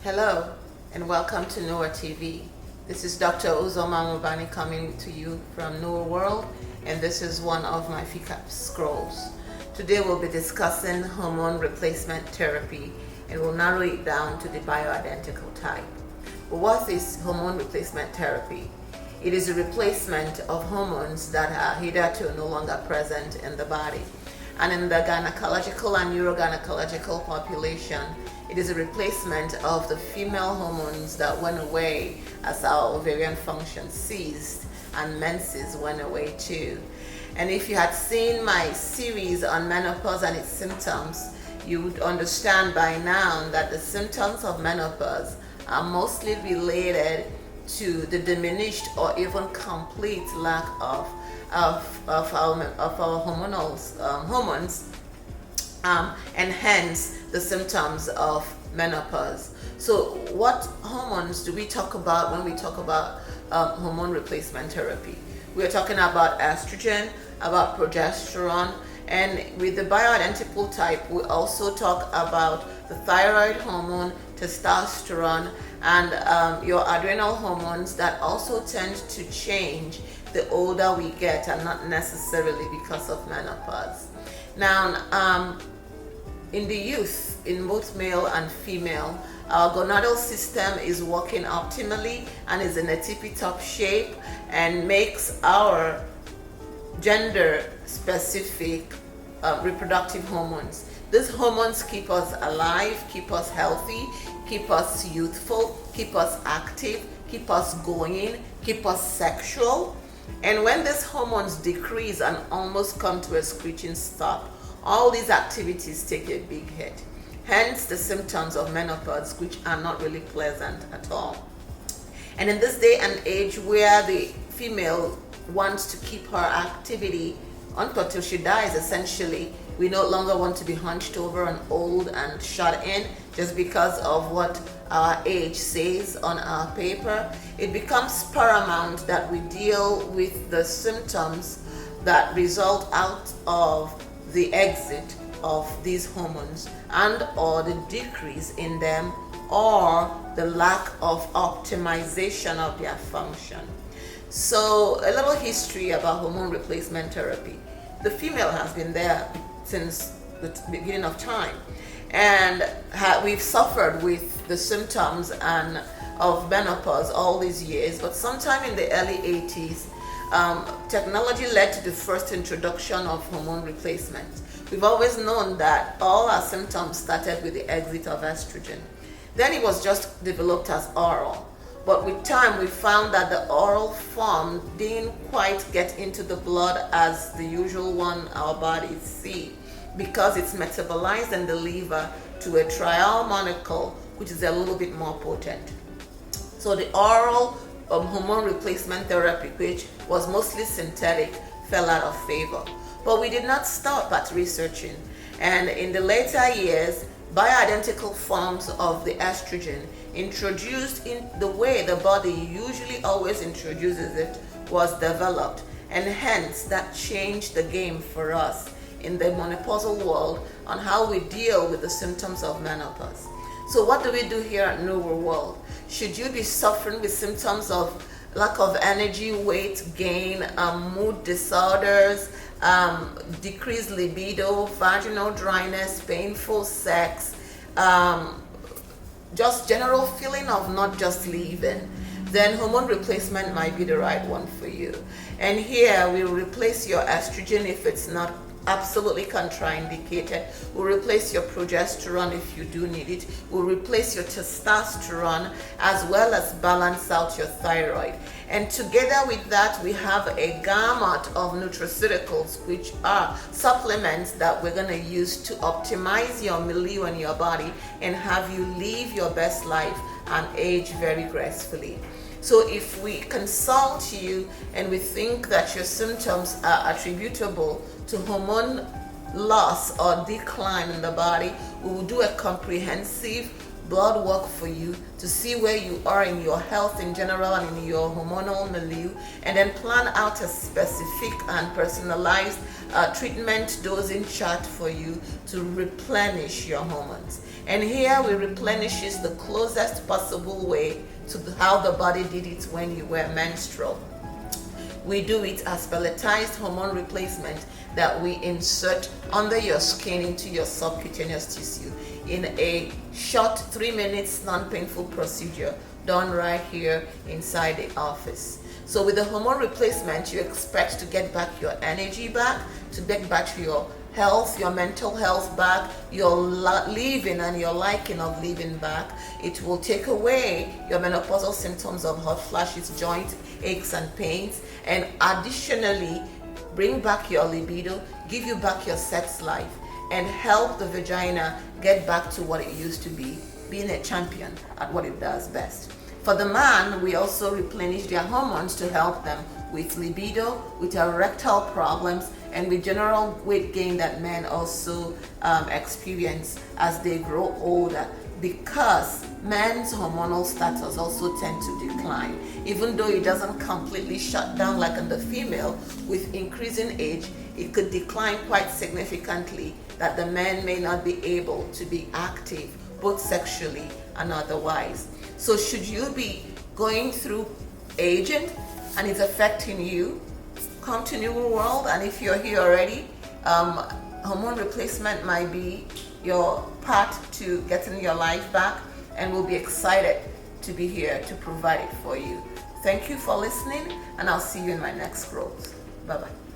Hello and welcome to Noah TV. This is Dr. Uzoma Mubani coming to you from Noah World, and this is one of my FICAP scrolls. Today we'll be discussing hormone replacement therapy, and we'll narrow it down to the bioidentical type. But what is hormone replacement therapy? It is a replacement of hormones that are hitherto no longer present in the body. And in the gynecological and urogynecological population, it is a replacement of the female hormones that went away as our ovarian function ceased, and menses went away too. And if you had seen my series on menopause and its symptoms, you would understand by now that the symptoms of menopause are mostly related to the diminished or even complete lack of our hormones, and hence the symptoms of menopause. So what hormones do we talk about when we talk about hormone replacement therapy? We're talking about estrogen, about progesterone, and with the bioidentical type, we also talk about the thyroid hormone, testosterone, and your adrenal hormones that also tend to change the older we get, and not necessarily because of menopause. Now, in the youth, in both male and female, our gonadal system is working optimally and is in a tippy-top shape and makes our gender-specific reproductive hormones. These hormones keep us alive, keep us healthy, keep us youthful, keep us active, keep us going, keep us sexual. And when these hormones decrease and almost come to a screeching stop, all these activities take a big hit. Hence the symptoms of menopause, which are not really pleasant at all. And in this day and age where the female wants to keep her activity until she dies, essentially, we no longer want to be hunched over and old and shut in just because of what our age says on our paper. It becomes paramount that we deal with the symptoms that result out of the exit of these hormones and or the decrease in them or the lack of optimization of their function. So a little history about hormone replacement therapy. The female has been there since the beginning of time, and we've suffered with the symptoms and of menopause all these years, but sometime in the early 80s, technology led to the first introduction of hormone replacement. We've always known that all our symptoms started with the exit of estrogen. Then it was just developed as oral. But with time, we found that the oral form didn't quite get into the blood as the usual one our bodies see, because it's metabolized in the liver to a trial molecule, which is a little bit more potent. So the oral hormone replacement therapy, which was mostly synthetic, fell out of favor. But we did not stop at researching. And in the later years, bioidentical forms of the estrogen introduced in the way the body usually always introduces it was developed, and hence that changed the game for us in the menopausal world on how we deal with the symptoms of menopause. So what do we do here at Newer World? Should you be suffering with symptoms of lack of energy, weight gain, mood disorders, decreased libido, vaginal dryness, painful sex, just general feeling of not just leaving, then hormone replacement might be the right one for you. And here we'll replace your estrogen if it's not absolutely contraindicated. We'll replace your progesterone if you do need it. We'll replace your testosterone as well as balance out your thyroid. And together with that, we have a gamut of nutraceuticals, which are supplements that we're going to use to optimize your milieu and your body and have you live your best life and age very gracefully. So if we consult you and we think that your symptoms are attributable to hormone loss or decline in the body, we will do a comprehensive blood work for you to see where you are in your health in general and in your hormonal milieu, and then plan out a specific and personalized treatment dosing chart for you to replenish your hormones. And here we replenish is the closest possible way to how the body did it when you were menstrual. We do it as pelletized hormone replacement that we insert under your skin into your subcutaneous tissue in a short 3 minutes non-painful procedure done right here inside the office. So with the hormone replacement, you expect to get back your energy back, to get back your health, your mental health back, your living and your liking of living back. It will take away your menopausal symptoms of hot flashes, joint aches and pains, and additionally bring back your libido, give you back your sex life, and help the vagina get back to what it used to be, being a champion at what it does best. For the man, we also replenish their hormones to help them with libido, with erectile problems, and with general weight gain that men also experience as they grow older, because men's hormonal status also tend to decline. Even though it doesn't completely shut down like in the female, with increasing age, it could decline quite significantly, that the men may not be able to be active, both sexually and otherwise. So should you be going through aging and it's affecting you, come to New World, and if you're here already, hormone replacement might be your path to getting your life back, and we'll be excited to be here to provide it for you. Thank you for listening, and I'll see you in my next growth. Bye-bye.